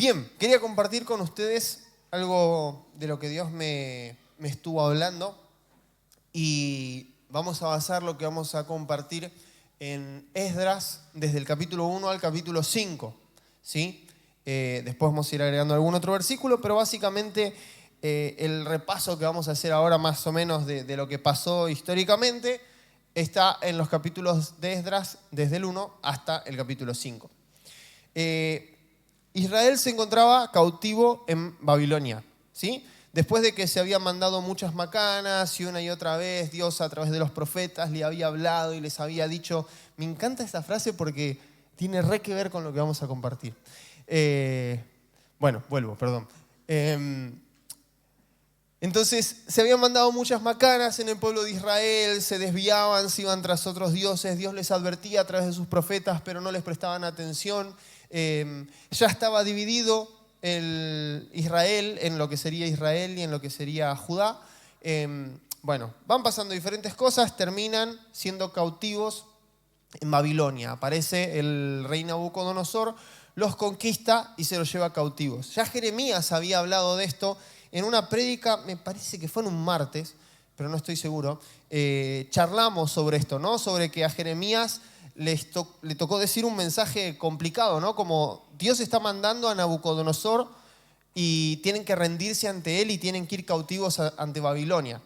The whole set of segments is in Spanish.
Bien, quería compartir con ustedes algo de lo que Dios me estuvo hablando y vamos a basar lo que vamos a compartir en Esdras desde el capítulo 1 al capítulo 5, ¿sí? Después vamos a ir agregando algún otro versículo, pero básicamente el repaso que vamos a hacer ahora más o menos de lo que pasó históricamente está en los capítulos de Esdras desde el 1 hasta el capítulo 5. Israel se encontraba cautivo en Babilonia, ¿sí? Después de que se habían mandado muchas macanas y una y otra vez Dios a través de los profetas le había hablado y les había dicho, me encanta esta frase porque tiene re que ver con lo que vamos a compartir. Perdón. Entonces se habían mandado muchas macanas en el pueblo de Israel, se desviaban, se iban tras otros dioses, Dios les advertía a través de sus profetas, pero no les prestaban atención. Ya estaba dividido el Israel en lo que sería Israel y en lo que sería Judá. Van pasando diferentes cosas, terminan siendo cautivos en Babilonia. Aparece el rey Nabucodonosor, los conquista y se los lleva cautivos. Ya Jeremías había hablado de esto en una prédica, me parece que fue en un martes, pero no estoy seguro. Charlamos sobre esto, ¿no? Sobre que a Jeremías le tocó decir un mensaje complicado, ¿no? Como Dios está mandando a Nabucodonosor y tienen que rendirse ante él y tienen que ir cautivos ante Babilonia.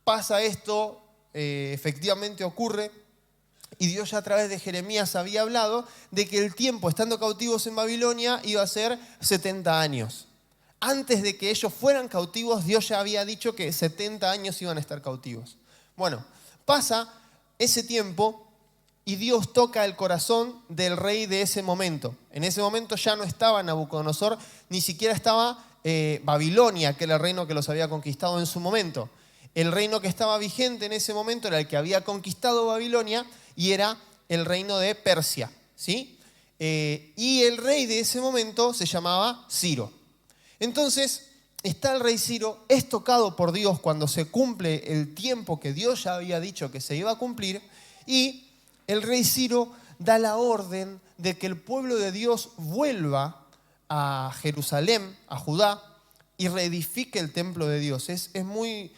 Pasa esto, efectivamente ocurre. Y Dios ya a través de Jeremías había hablado de que el tiempo estando cautivos en Babilonia iba a ser 70 años. Antes de que ellos fueran cautivos, Dios ya había dicho que 70 años iban a estar cautivos. Bueno, pasa ese tiempo y Dios toca el corazón del rey de ese momento. En ese momento ya no estaba Nabucodonosor, ni siquiera estaba Babilonia, que era el reino que los había conquistado en su momento. El reino que estaba vigente en ese momento era el que había conquistado Babilonia y era el reino de Persia, ¿sí? Y el rey de ese momento se llamaba Ciro. Entonces, está el rey Ciro, es tocado por Dios cuando se cumple el tiempo que Dios ya había dicho que se iba a cumplir, y el rey Ciro da la orden de que el pueblo de Dios vuelva a Jerusalén, a Judá, y reedifique el templo de Dios. Es muy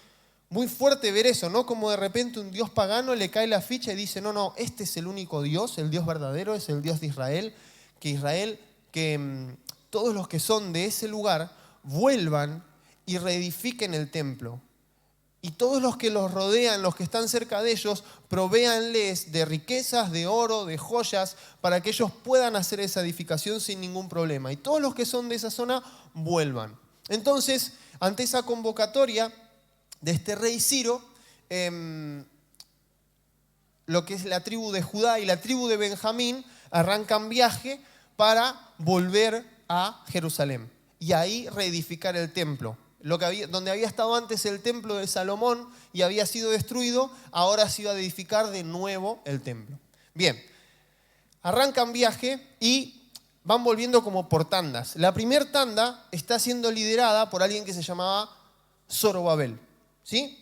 fuerte ver eso, ¿no? Como de repente un Dios pagano le cae la ficha y dice, no, este es el único Dios, el Dios verdadero, es el Dios de Israel, que todos los que son de ese lugar vuelvan y reedifiquen el templo. Y todos los que los rodean, los que están cerca de ellos, provéanles de riquezas, de oro, de joyas, para que ellos puedan hacer esa edificación sin ningún problema. Y todos los que son de esa zona vuelvan. Entonces, ante esa convocatoria de este rey Ciro, lo que es la tribu de Judá y la tribu de Benjamín arrancan viaje para volver a Jerusalén y ahí reedificar el templo. Donde había estado antes el templo de Salomón y había sido destruido, ahora se iba a edificar de nuevo el templo. Bien, arrancan viaje y van volviendo como por tandas. La primera tanda está siendo liderada por alguien que se llamaba Zorobabel, ¿sí?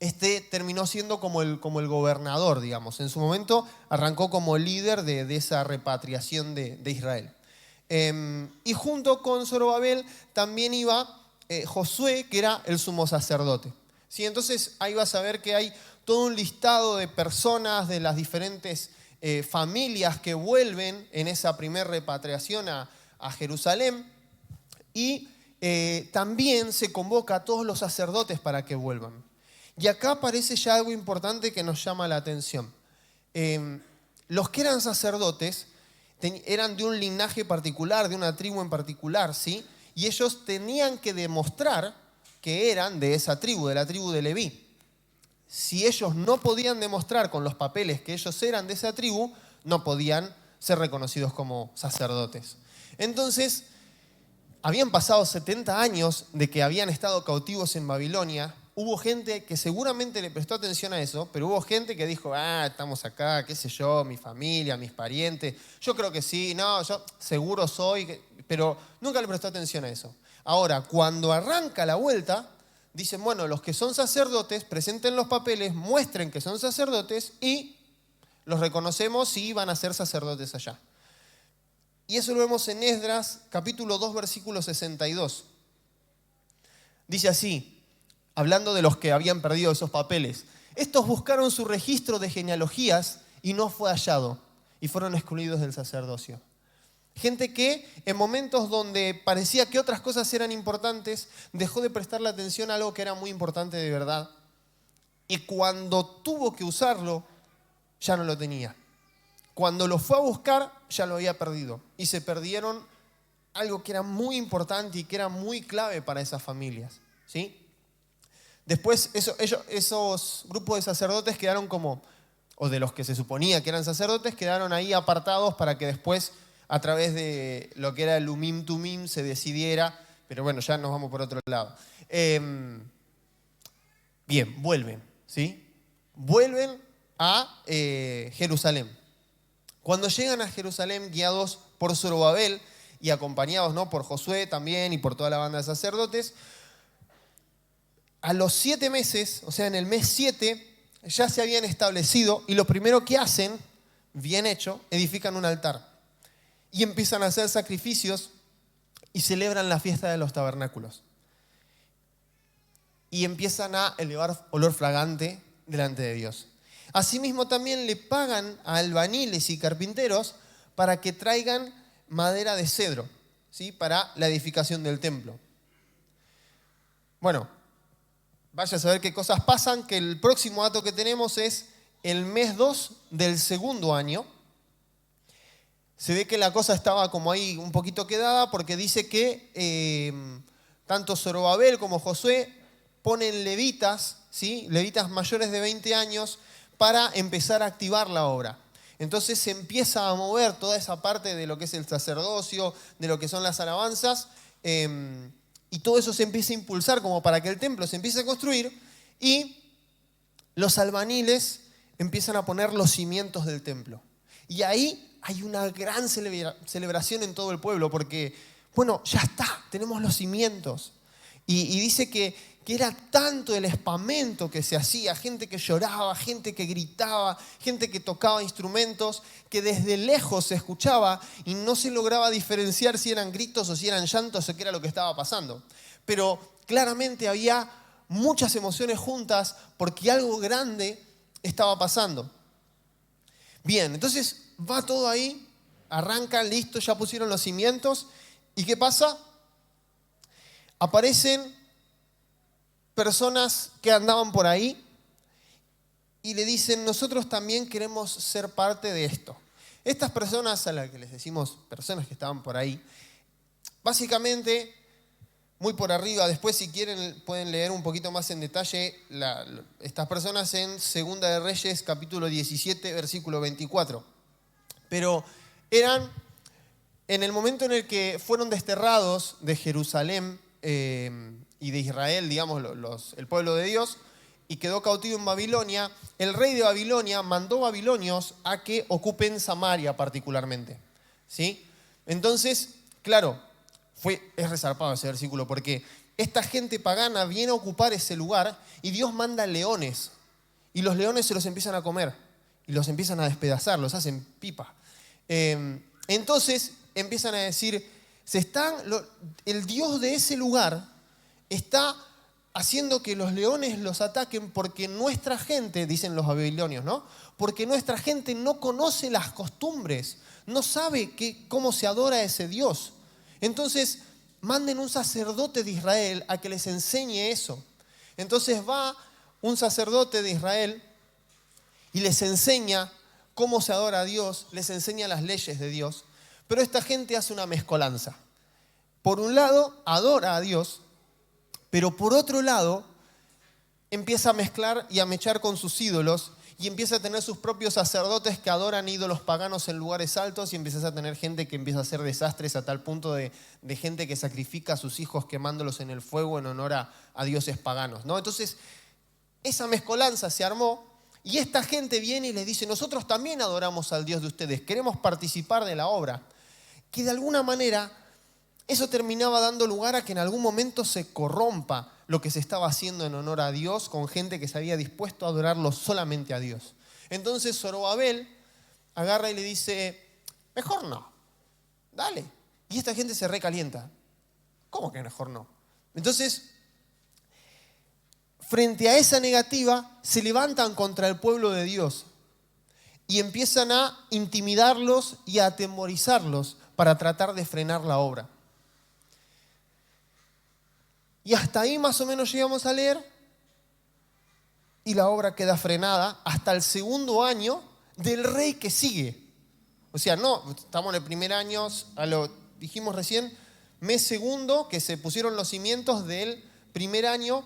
Este terminó siendo como el gobernador, digamos. En su momento arrancó como líder de esa repatriación de Israel. Y junto con Zorobabel también iba Josué, que era el sumo sacerdote, ¿sí? Entonces ahí vas a ver que hay todo un listado de personas de las diferentes familias que vuelven en esa primera repatriación a Jerusalén. Y también se convoca a todos los sacerdotes para que vuelvan. Y acá aparece ya algo importante que nos llama la atención. Los que eran sacerdotes eran de un linaje particular, de una tribu en particular, ¿sí? Y ellos tenían que demostrar que eran de esa tribu, de la tribu de Leví. Si ellos no podían demostrar con los papeles que ellos eran de esa tribu, no podían ser reconocidos como sacerdotes. Entonces, habían pasado 70 años de que habían estado cautivos en Babilonia. Hubo gente que seguramente le prestó atención a eso, pero hubo gente que dijo, estamos acá, qué sé yo, mi familia, mis parientes. Yo creo que sí, no, yo seguro soy, pero nunca le prestó atención a eso. Ahora, cuando arranca la vuelta, dicen, bueno, los que son sacerdotes, presenten los papeles, muestren que son sacerdotes y los reconocemos y van a ser sacerdotes allá. Y eso lo vemos en Esdras, capítulo 2, versículo 62. Dice así, hablando de los que habían perdido esos papeles. Estos buscaron su registro de genealogías y no fue hallado, y fueron excluidos del sacerdocio. Gente que en momentos donde parecía que otras cosas eran importantes, dejó de prestarle atención a algo que era muy importante de verdad. Y cuando tuvo que usarlo, ya no lo tenía. Cuando lo fue a buscar, ya lo había perdido. Y se perdieron algo que era muy importante y que era muy clave para esas familias, ¿sí? Después esos grupos de sacerdotes quedaron como, o de los que se suponía que eran sacerdotes, quedaron ahí apartados para que después, a través de lo que era el Umim Tumim, se decidiera, pero bueno, ya nos vamos por otro lado. Bien, vuelven, ¿sí? Vuelven a Jerusalén. Cuando llegan a Jerusalén, guiados por Zorobabel y acompañados, ¿no?, por Josué también y por toda la banda de sacerdotes, a los 7 meses, o sea, en el mes 7, ya se habían establecido y lo primero que hacen, bien hecho, edifican un altar y empiezan a hacer sacrificios y celebran la fiesta de los tabernáculos. Y empiezan a elevar olor fragante delante de Dios. Asimismo también le pagan a albañiles y carpinteros para que traigan madera de cedro, ¿sí?, para la edificación del templo. Bueno, vaya a saber qué cosas pasan, que el próximo dato que tenemos es el mes 2 del segundo año. Se ve que la cosa estaba como ahí un poquito quedada porque dice que tanto Zorobabel como Josué ponen levitas, ¿sí?, levitas mayores de 20 años para empezar a activar la obra. Entonces se empieza a mover toda esa parte de lo que es el sacerdocio, de lo que son las alabanzas, y todo eso se empieza a impulsar como para que el templo se empiece a construir y los albañiles empiezan a poner los cimientos del templo. Y ahí hay una gran celebración en todo el pueblo porque, bueno, ya está, tenemos los cimientos. Y dice que era tanto el espamento que se hacía, gente que lloraba, gente que gritaba, gente que tocaba instrumentos, que desde lejos se escuchaba y no se lograba diferenciar si eran gritos o si eran llantos o qué era lo que estaba pasando. Pero claramente había muchas emociones juntas porque algo grande estaba pasando. Bien, entonces va todo ahí, arrancan, listo, ya pusieron los cimientos. ¿Y qué pasa? Aparecen personas que andaban por ahí y le dicen, nosotros también queremos ser parte de esto. Estas personas, a las que les decimos personas que estaban por ahí, básicamente, muy por arriba, después si quieren pueden leer un poquito más en detalle estas personas en Segunda de Reyes, capítulo 17, versículo 24. Pero eran, en el momento en el que fueron desterrados de Jerusalén, y de Israel, digamos, el pueblo de Dios, y quedó cautivo en Babilonia, el rey de Babilonia mandó babilonios a que ocupen Samaria particularmente, ¿sí? Entonces, claro, es resarpado ese versículo, porque esta gente pagana viene a ocupar ese lugar y Dios manda leones, y los leones se los empiezan a comer, y los empiezan a despedazar, los hacen pipa. Entonces empiezan a decir, el Dios de ese lugar está haciendo que los leones los ataquen porque nuestra gente, dicen los babilonios, ¿no?, porque nuestra gente no conoce las costumbres, no sabe cómo se adora a ese Dios. Entonces, manden un sacerdote de Israel a que les enseñe eso. Entonces va un sacerdote de Israel y les enseña cómo se adora a Dios, les enseña las leyes de Dios. Pero esta gente hace una mezcolanza. Por un lado, adora a Dios, pero por otro lado, empieza a mezclar y a mechar con sus ídolos y empieza a tener sus propios sacerdotes que adoran ídolos paganos en lugares altos y empiezas a tener gente que empieza a hacer desastres a tal punto de gente que sacrifica a sus hijos quemándolos en el fuego en honor a dioses paganos, ¿no? Entonces, esa mezcolanza se armó y esta gente viene y les dice, nosotros también adoramos al Dios de ustedes, queremos participar de la obra. Que de alguna manera eso terminaba dando lugar a que en algún momento se corrompa lo que se estaba haciendo en honor a Dios con gente que se había dispuesto a adorarlo solamente a Dios. Entonces Zorobabel agarra y le dice, mejor no, dale. Y esta gente se recalienta. ¿Cómo que mejor no? Entonces, frente a esa negativa, se levantan contra el pueblo de Dios y empiezan a intimidarlos y a atemorizarlos para tratar de frenar la obra. Y hasta ahí más o menos llegamos a leer y la obra queda frenada hasta el segundo año del rey que sigue. O sea, no, estamos en el primer año, dijimos recién, mes segundo, que se pusieron los cimientos del primer año,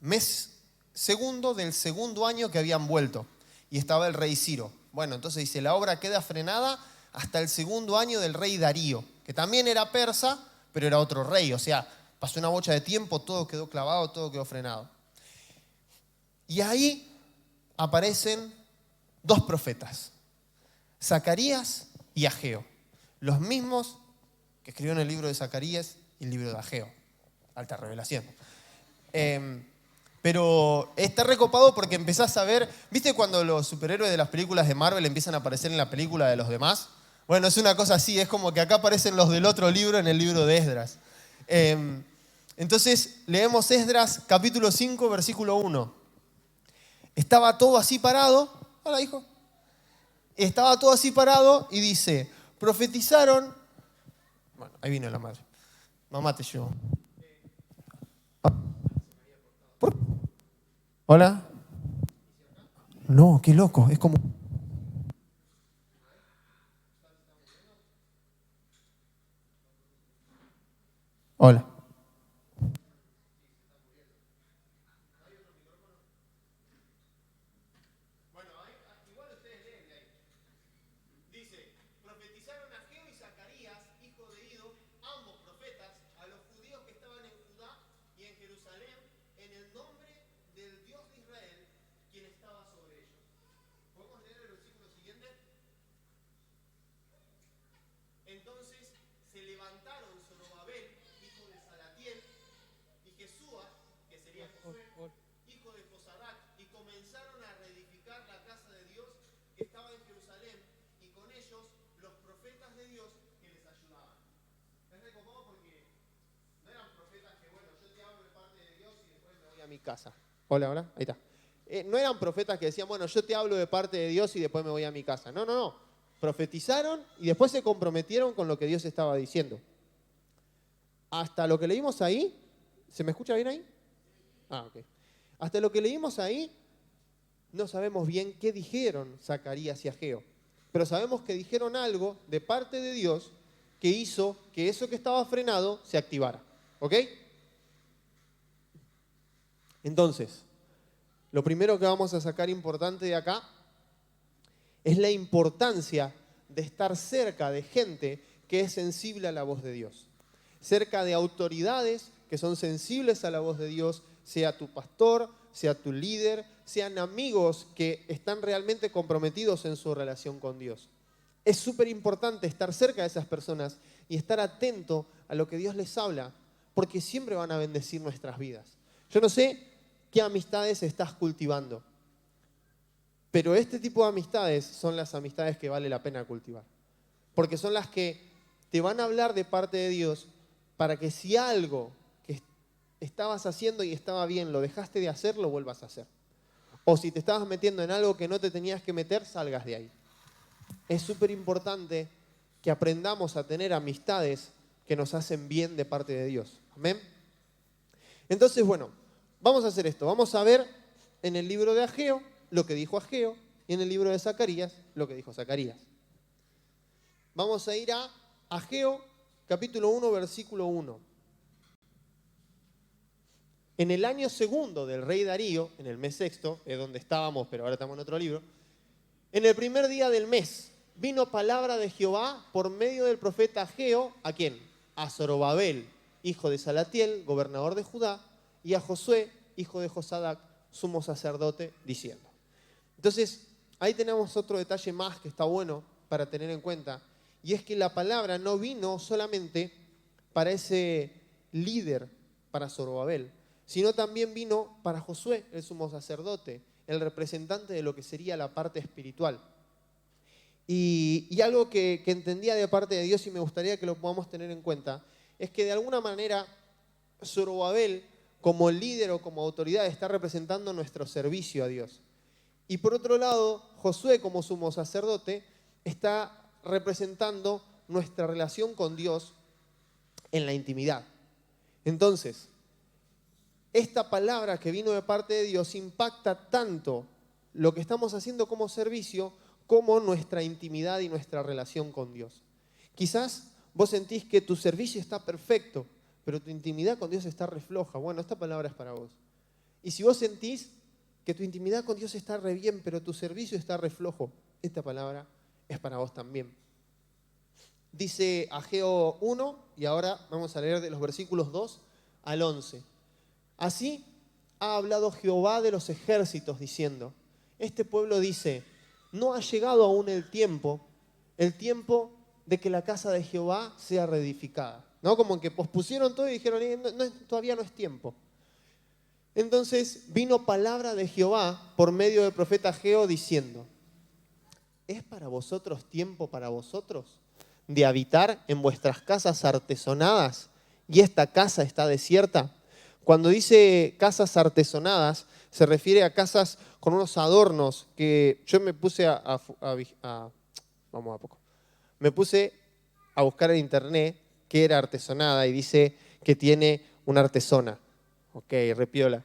mes segundo del segundo año que habían vuelto. Y estaba el rey Ciro. Bueno, entonces dice, la obra queda frenada hasta el segundo año del rey Darío, que también era persa, pero era otro rey. O sea, pasó una bocha de tiempo, todo quedó clavado, todo quedó frenado. Y ahí aparecen dos profetas, Zacarías y Ageo, los mismos que escribieron el libro de Zacarías y el libro de Ageo. Alta revelación. Pero está recopado porque empezás a ver, ¿viste cuando los superhéroes de las películas de Marvel empiezan a aparecer en la película de los demás? Bueno, es una cosa así, es como que acá aparecen los del otro libro en el libro de Esdras. Entonces, leemos Esdras capítulo 5, versículo 1. Estaba todo así parado, hola hijo, estaba todo así parado y dice, profetizaron, bueno, ahí vino la madre, mamá te llevó. ¿Hola? No, qué loco, es como... Hola. Bueno, igual ustedes leen ahí. Dice, profetizaron Ageo y Zacarías, hijo de Ido, ambos profetas, a los judíos que estaban en Judá y en Jerusalén, en el nombre del Dios de Israel, quien estaba sobre ellos. ¿Podemos leer el versículo siguiente? Entonces se levantaron Zorobabel, hijo de Salatiel, y Jesúa, que sería Josué, hijo de Josadac, y comenzaron a reedificar la casa de Dios que estaba en Jerusalén, y con ellos los profetas de Dios que les ayudaban. Es recopado porque no eran profetas que, bueno, yo te hablo de parte de Dios y después me voy a mi casa. Hola, hola, ahí está. No eran profetas que decían, bueno, yo te hablo de parte de Dios y después me voy a mi casa. No, no, no. Profetizaron y después se comprometieron con lo que Dios estaba diciendo. Hasta lo que leímos ahí, ¿se me escucha bien ahí? Ah, ok. Hasta lo que leímos ahí, no sabemos bien qué dijeron Zacarías y Ageo, pero sabemos que dijeron algo de parte de Dios que hizo que eso que estaba frenado se activara. ¿Ok? Entonces, lo primero que vamos a sacar importante de acá es la importancia de estar cerca de gente que es sensible a la voz de Dios. Cerca de autoridades que son sensibles a la voz de Dios, sea tu pastor, sea tu líder, sean amigos que están realmente comprometidos en su relación con Dios. Es súper importante estar cerca de esas personas y estar atento a lo que Dios les habla, porque siempre van a bendecir nuestras vidas. Yo no sé qué amistades estás cultivando, pero este tipo de amistades son las amistades que vale la pena cultivar. Porque son las que te van a hablar de parte de Dios para que si algo que estabas haciendo y estaba bien, lo dejaste de hacer, lo vuelvas a hacer. O si te estabas metiendo en algo que no te tenías que meter, salgas de ahí. Es súper importante que aprendamos a tener amistades que nos hacen bien de parte de Dios. ¿Amén? Entonces, bueno, vamos a hacer esto. Vamos a ver en el libro de Ageo lo que dijo Ageo y en el libro de Zacarías lo que dijo Zacarías. Vamos a ir a Ageo, capítulo 1, versículo 1. En el año segundo del rey Darío, en el mes sexto, es donde estábamos, pero ahora estamos en otro libro, en el primer día del mes vino palabra de Jehová por medio del profeta Ageo, ¿a quién? A Zorobabel, hijo de Salatiel, gobernador de Judá, y a Josué, hijo de Josadac, sumo sacerdote, diciendo. Entonces, ahí tenemos otro detalle más que está bueno para tener en cuenta, y es que la palabra no vino solamente para ese líder, para Zorobabel, sino también vino para Josué, el sumo sacerdote, el representante de lo que sería la parte espiritual. Y algo que entendía de parte de Dios y me gustaría que lo podamos tener en cuenta, es que de alguna manera Zorobabel, como líder o como autoridad, está representando nuestro servicio a Dios. Y por otro lado, Josué, como sumo sacerdote, está representando nuestra relación con Dios en la intimidad. Entonces, esta palabra que vino de parte de Dios impacta tanto lo que estamos haciendo como servicio como nuestra intimidad y nuestra relación con Dios. Quizás vos sentís que tu servicio está perfecto, pero tu intimidad con Dios está re floja. Bueno, esta palabra es para vos. Y si vos sentís que tu intimidad con Dios está re bien, pero tu servicio está re flojo, esta palabra es para vos también. Dice Ageo 1, y ahora vamos a leer de los versículos 2 al 11. Así ha hablado Jehová de los ejércitos, diciendo, este pueblo dice, no ha llegado aún el tiempo de que la casa de Jehová sea reedificada. ¿No? Como que pospusieron todo y dijeron, todavía no es tiempo. Entonces vino palabra de Jehová por medio del profeta Ageo diciendo, ¿es para vosotros tiempo para vosotros de habitar en vuestras casas artesonadas y esta casa está desierta? Cuando dice casas artesonadas, se refiere a casas con unos adornos que yo me puse me puse a buscar en internet qué era artesonada y dice que tiene una artesona. Ok, repiola.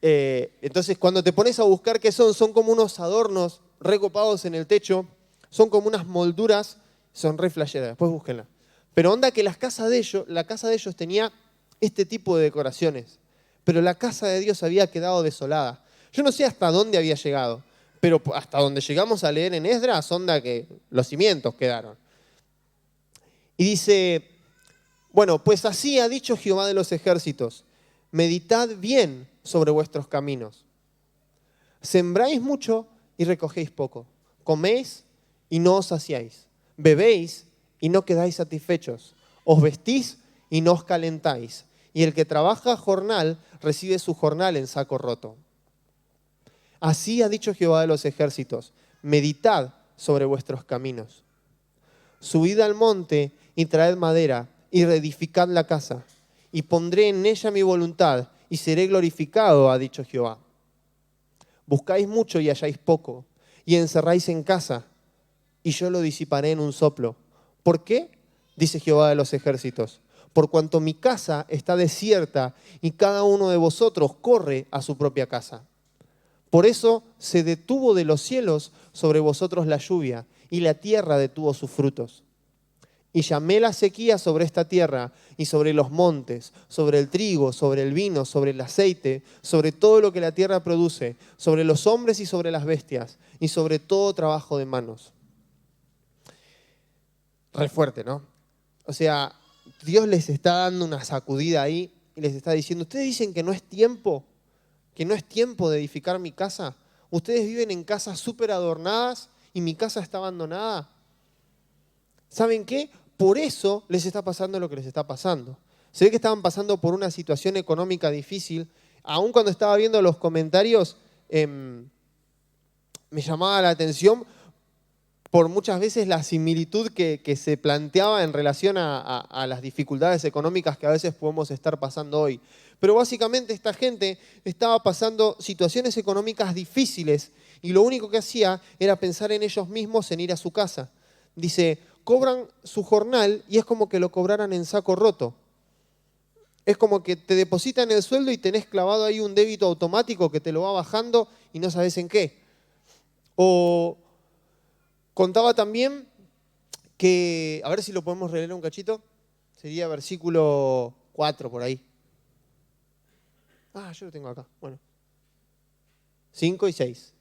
Entonces, cuando te pones a buscar qué son como unos adornos recopados en el techo, son como unas molduras, son re flasheras, después búsquenla. Pero onda que la casa de ellos tenía este tipo de decoraciones, pero la casa de Dios había quedado desolada. Yo no sé hasta dónde había llegado, pero hasta donde llegamos a leer en Esdras, onda que los cimientos quedaron. Y dice, bueno, pues así ha dicho Jehová de los ejércitos, meditad bien sobre vuestros caminos. Sembráis mucho y recogéis poco. Coméis y no os saciáis. Bebéis y no quedáis satisfechos. Os vestís y no os calentáis. Y el que trabaja jornal recibe su jornal en saco roto. Así ha dicho Jehová de los ejércitos, meditad sobre vuestros caminos. Subid al monte y traed madera y reedificad la casa. Y pondré en ella mi voluntad y seré glorificado, ha dicho Jehová. Buscáis mucho y halláis poco, y encerráis en casa, y yo lo disiparé en un soplo. ¿Por qué? Dice Jehová de los ejércitos. Por cuanto mi casa está desierta y cada uno de vosotros corre a su propia casa. Por eso se detuvo de los cielos sobre vosotros la lluvia, y la tierra detuvo sus frutos. Y llamé la sequía sobre esta tierra y sobre los montes, sobre el trigo, sobre el vino, sobre el aceite, sobre todo lo que la tierra produce, sobre los hombres y sobre las bestias, y sobre todo trabajo de manos. Re fuerte, ¿no? O sea, Dios les está dando una sacudida ahí y les está diciendo, ¿ustedes dicen que no es tiempo? ¿Que no es tiempo de edificar mi casa? ¿Ustedes viven en casas súper adornadas y mi casa está abandonada? ¿Saben qué? Por eso les está pasando lo que les está pasando. Se ve que estaban pasando por una situación económica difícil. Aún cuando estaba viendo los comentarios, me llamaba la atención por muchas veces la similitud que se planteaba en relación a las dificultades económicas que a veces podemos estar pasando hoy. Pero básicamente esta gente estaba pasando situaciones económicas difíciles y lo único que hacía era pensar en ellos mismos, en ir a su casa. Dice, cobran su jornal y es como que lo cobraran en saco roto. Es como que te depositan el sueldo y tenés clavado ahí un débito automático que te lo va bajando y no sabes en qué. O contaba también que, a ver si lo podemos releer un cachito, sería versículo 4 por ahí. Yo lo tengo acá, bueno. 5 y 6.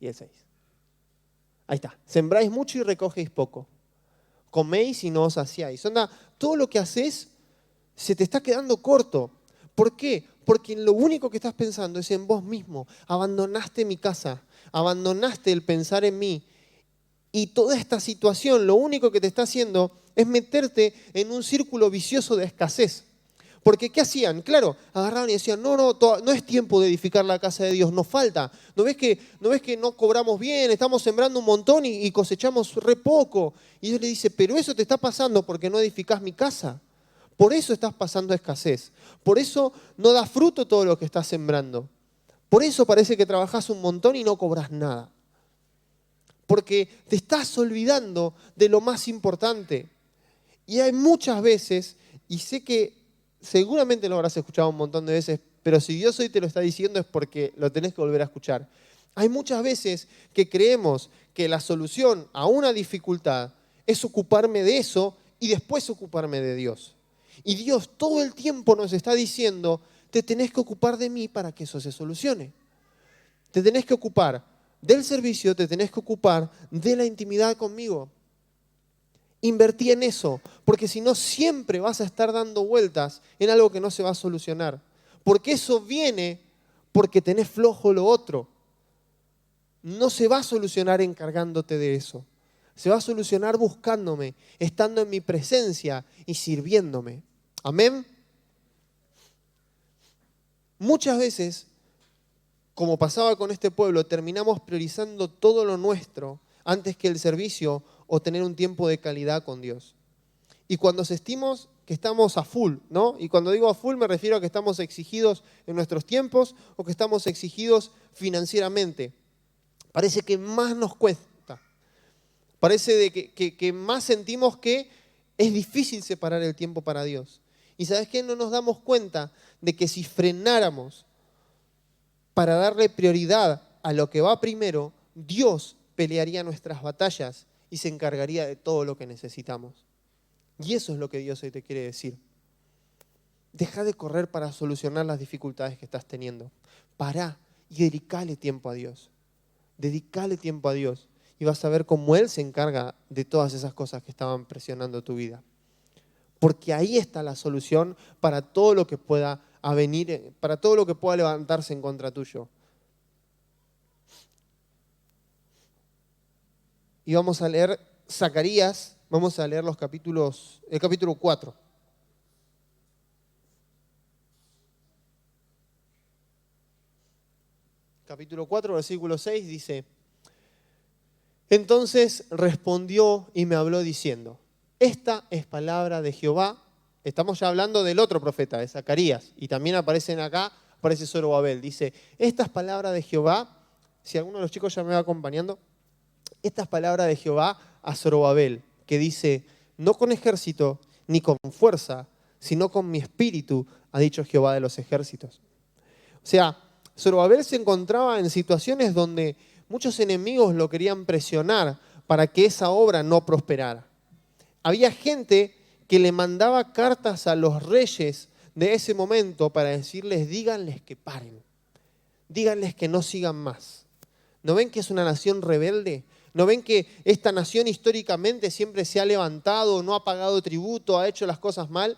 Y el 6. Ahí está. Sembráis mucho y recogéis poco. Coméis y no os saciáis. Onda, todo lo que haces se te está quedando corto. ¿Por qué? Porque lo único que estás pensando es en vos mismo. Abandonaste mi casa, abandonaste el pensar en mí. Y toda esta situación lo único que te está haciendo es meterte en un círculo vicioso de escasez. Porque ¿qué hacían? Claro, agarraban y decían, no es tiempo de edificar la casa de Dios, nos falta. ¿No ves que no cobramos bien, estamos sembrando un montón y cosechamos re poco? Y Dios le dice, pero eso te está pasando porque no edificás mi casa. Por eso estás pasando escasez. Por eso no da fruto todo lo que estás sembrando. Por eso parece que trabajás un montón y no cobras nada. Porque te estás olvidando de lo más importante. Y hay muchas veces, y sé que seguramente lo habrás escuchado un montón de veces, pero si Dios hoy te lo está diciendo es porque lo tenés que volver a escuchar. Hay muchas veces que creemos que la solución a una dificultad es ocuparme de eso y después ocuparme de Dios. Y Dios todo el tiempo nos está diciendo, te tenés que ocupar de mí para que eso se solucione. Te tenés que ocupar del servicio, te tenés que ocupar de la intimidad conmigo. Invertí en eso, porque si no siempre vas a estar dando vueltas en algo que no se va a solucionar. Porque eso viene porque tenés flojo lo otro. No se va a solucionar encargándote de eso. Se va a solucionar buscándome, estando en mi presencia y sirviéndome. Amén. Muchas veces, como pasaba con este pueblo, terminamos priorizando todo lo nuestro antes que el servicio o tener un tiempo de calidad con Dios. Y cuando sentimos que estamos a full, ¿no? Y cuando digo a full me refiero a que estamos exigidos en nuestros tiempos o que estamos exigidos financieramente. Parece que más nos cuesta. Parece que más sentimos que es difícil separar el tiempo para Dios. Y ¿sabes qué? No nos damos cuenta de que si frenáramos para darle prioridad a lo que va primero, Dios pelearía nuestras batallas y se encargaría de todo lo que necesitamos. Y eso es lo que Dios hoy te quiere decir. Deja de correr para solucionar las dificultades que estás teniendo. Pará y dedicale tiempo a Dios. Dedicale tiempo a Dios y vas a ver cómo Él se encarga de todas esas cosas que estaban presionando tu vida. Porque ahí está la solución para todo lo que pueda venir, para todo lo que pueda levantarse en contra tuyo. Y vamos a leer Zacarías, vamos a leer el capítulo 4. Capítulo 4, versículo 6 dice, entonces respondió y me habló diciendo, esta es palabra de Jehová. Estamos ya hablando del otro profeta, de Zacarías, y también aparece Zorobabel. Dice, esta es palabra de Jehová, si alguno de los chicos ya me va acompañando, esta es palabra de Jehová a Zorobabel, que dice, no con ejército ni con fuerza, sino con mi espíritu, ha dicho Jehová de los ejércitos. O sea, Zorobabel se encontraba en situaciones donde muchos enemigos lo querían presionar para que esa obra no prosperara. Había gente que le mandaba cartas a los reyes de ese momento para decirles, díganles que paren, díganles que no sigan más. ¿No ven que es una nación rebelde? ¿No ven que esta nación históricamente siempre se ha levantado, no ha pagado tributo, ha hecho las cosas mal?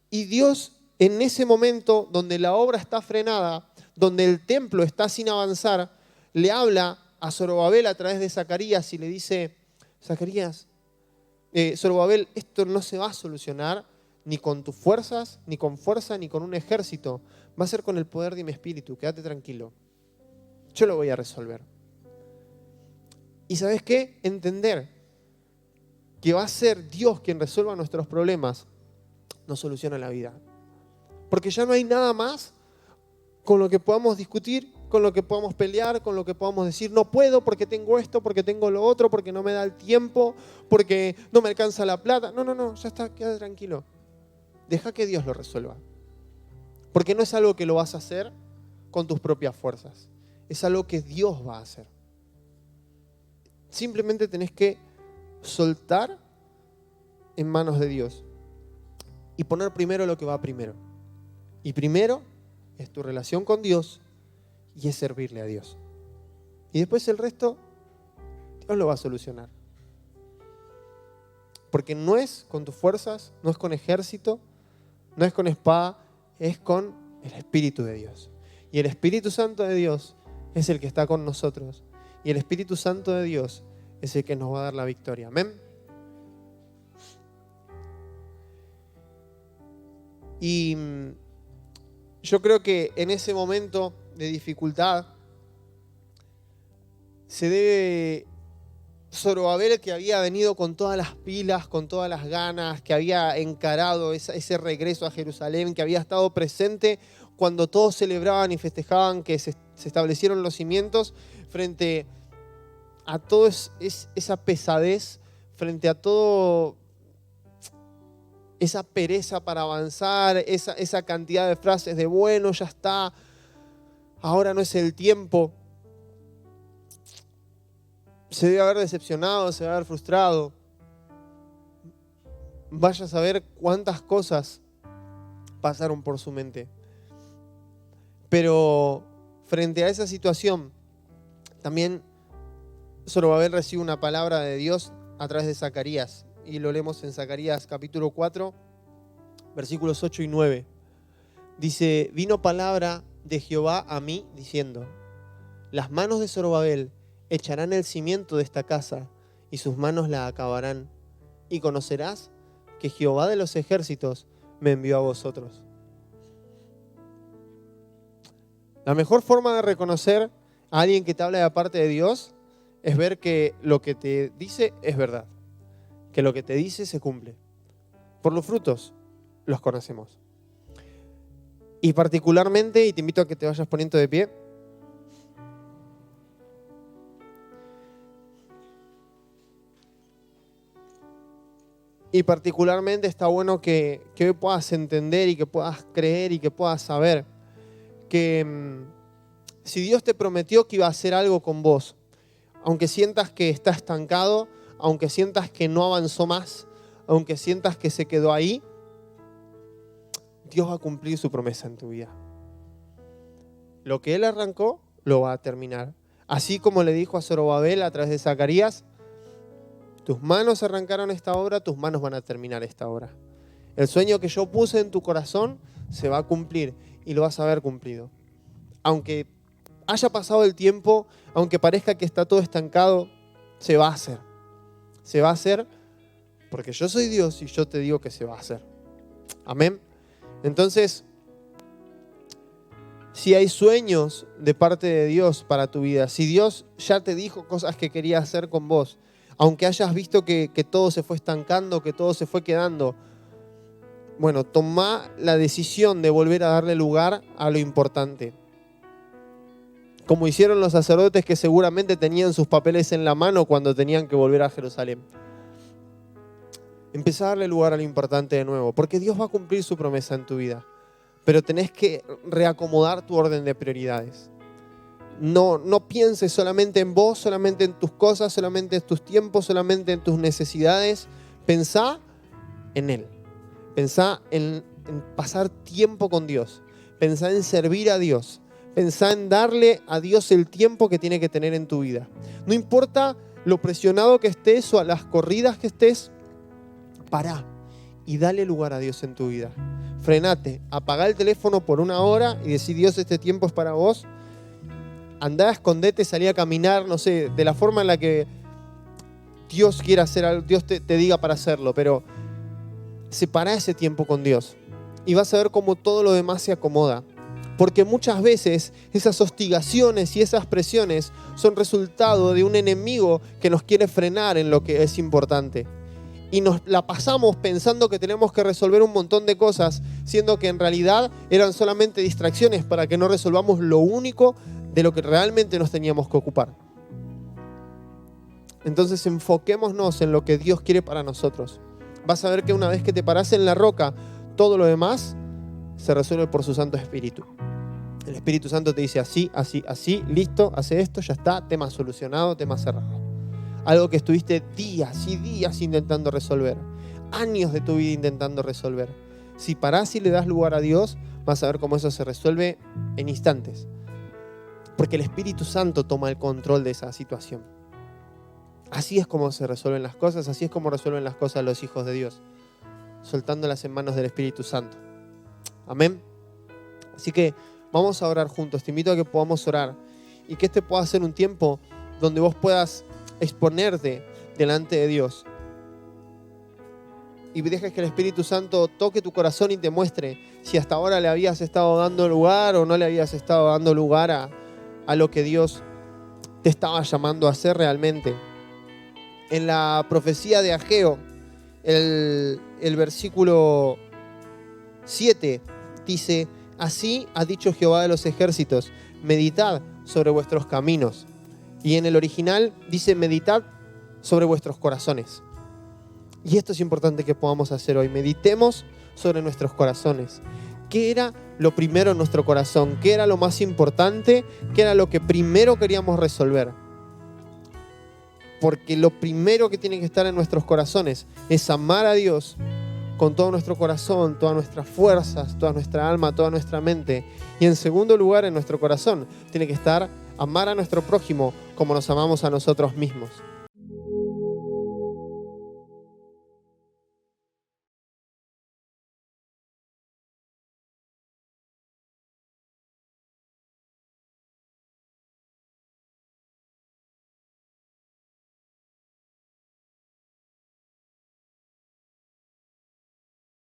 Y Dios, en ese momento donde la obra está frenada, donde el templo está sin avanzar, le habla a Zorobabel a través de Zacarías y le dice, Zacarías, Zorobabel, esto no se va a solucionar ni con tus fuerzas, ni con fuerza, ni con un ejército. Va a ser con el poder de mi espíritu, quédate tranquilo. Yo lo voy a resolver. ¿Y sabes qué? Entender que va a ser Dios quien resuelva nuestros problemas nos soluciona la vida. Porque ya no hay nada más con lo que podamos discutir, con lo que podamos pelear, con lo que podamos decir, no puedo porque tengo esto, porque tengo lo otro, porque no me da el tiempo, porque no me alcanza la plata. No, ya está, quédate tranquilo. Deja que Dios lo resuelva. Porque no es algo que lo vas a hacer con tus propias fuerzas. Es algo que Dios va a hacer. Simplemente tenés que soltar en manos de Dios y poner primero lo que va primero. Y primero es tu relación con Dios y es servirle a Dios. Y después el resto, Dios lo va a solucionar. Porque no es con tus fuerzas, no es con ejército, no es con espada, es con el Espíritu de Dios. Y el Espíritu Santo de Dios es el que está con nosotros. Y el Espíritu Santo de Dios es el que nos va a dar la victoria. Amén. Y yo creo que en ese momento de dificultad se debe Zorobabel, que había venido con todas las pilas, con todas las ganas, que había encarado ese regreso a Jerusalén, que había estado presente cuando todos celebraban y festejaban que se establecieron los cimientos, frente a toda esa pesadez, frente a todo esa pereza para avanzar, esa cantidad de frases de bueno, ya está, ahora no es el tiempo. Se debe haber decepcionado, se debe haber frustrado. Vaya a saber cuántas cosas pasaron por su mente. Pero frente a esa situación, también Zorobabel recibe una palabra de Dios a través de Zacarías. Y lo leemos en Zacarías capítulo 4, versículos 8 y 9. Dice: vino palabra de Jehová a mí diciendo: las manos de Zorobabel echarán el cimiento de esta casa, y sus manos la acabarán. Y conocerás que Jehová de los ejércitos me envió a vosotros. La mejor forma de reconocer a alguien que te habla de parte de Dios es ver que lo que te dice es verdad, que lo que te dice se cumple. Por los frutos los conocemos. Y particularmente, y te invito a que te vayas poniendo de pie, y particularmente está bueno que hoy puedas entender y que puedas creer y que puedas saber que si Dios te prometió que iba a hacer algo con vos, aunque sientas que está estancado, aunque sientas que no avanzó más, aunque sientas que se quedó ahí, Dios va a cumplir su promesa en tu vida. Lo que Él arrancó, lo va a terminar. Así como le dijo a Zorobabel a través de Zacarías: tus manos arrancaron esta obra, tus manos van a terminar esta obra. El sueño que yo puse en tu corazón se va a cumplir y lo vas a ver cumplido. Aunque haya pasado el tiempo, aunque parezca que está todo estancado, se va a hacer. Se va a hacer porque yo soy Dios y yo te digo que se va a hacer. Amén. Entonces, si hay sueños de parte de Dios para tu vida, si Dios ya te dijo cosas que quería hacer con vos, aunque hayas visto que todo se fue estancando, que todo se fue quedando, bueno, toma la decisión de volver a darle lugar a lo importante. Como hicieron los sacerdotes que seguramente tenían sus papeles en la mano cuando tenían que volver a Jerusalén. Empezá a darle lugar a lo importante de nuevo, porque Dios va a cumplir su promesa en tu vida. Pero tenés que reacomodar tu orden de prioridades. No pienses solamente en vos, solamente en tus cosas, solamente en tus tiempos, solamente en tus necesidades. Pensá en Él. Pensá en pasar tiempo con Dios. Pensá en servir a Dios. Pensá en darle a Dios el tiempo que tiene que tener en tu vida. No importa lo presionado que estés o a las corridas que estés, pará y dale lugar a Dios en tu vida. Frenate, apagá el teléfono por una hora y decí: Dios, este tiempo es para vos. Andá, escondete, salí a caminar, no sé, de la forma en la que Dios quiera hacer algo, Dios te diga para hacerlo, pero separá ese tiempo con Dios y vas a ver cómo todo lo demás se acomoda. Porque muchas veces esas hostigaciones y esas presiones son resultado de un enemigo que nos quiere frenar en lo que es importante. Y nos la pasamos pensando que tenemos que resolver un montón de cosas, siendo que en realidad eran solamente distracciones para que no resolvamos lo único de lo que realmente nos teníamos que ocupar. Entonces enfoquémonos en lo que Dios quiere para nosotros. Vas a ver que una vez que te parás en la roca, todo lo demás se resuelve por su Santo Espíritu. El Espíritu Santo te dice así, así, así, listo, hace esto, ya está, tema solucionado, tema cerrado. Algo que estuviste días y días intentando resolver, años de tu vida intentando resolver. Si parás y le das lugar a Dios, vas a ver cómo eso se resuelve en instantes. Porque el Espíritu Santo toma el control de esa situación. Así es como se resuelven las cosas, así es como resuelven las cosas los hijos de Dios, soltándolas en manos del Espíritu Santo. Amén. Así que vamos a orar juntos. Te invito a que podamos orar y que este pueda ser un tiempo donde vos puedas exponerte delante de Dios y dejes que el Espíritu Santo toque tu corazón y te muestre si hasta ahora le habías estado dando lugar o no le habías estado dando lugar a lo que Dios te estaba llamando a hacer realmente. En la profecía de Ageo, el versículo 7 dice: así ha dicho Jehová de los ejércitos, meditad sobre vuestros caminos. Y en el original dice: meditad sobre vuestros corazones. Y esto es importante que podamos hacer hoy. Meditemos sobre nuestros corazones. ¿Qué era lo primero en nuestro corazón? ¿Qué era lo más importante? ¿Qué era lo que primero queríamos resolver? Porque lo primero que tiene que estar en nuestros corazones es amar a Dios con todo nuestro corazón, todas nuestras fuerzas, toda nuestra alma, toda nuestra mente. Y en segundo lugar, en nuestro corazón tiene que estar amar a nuestro prójimo como nos amamos a nosotros mismos.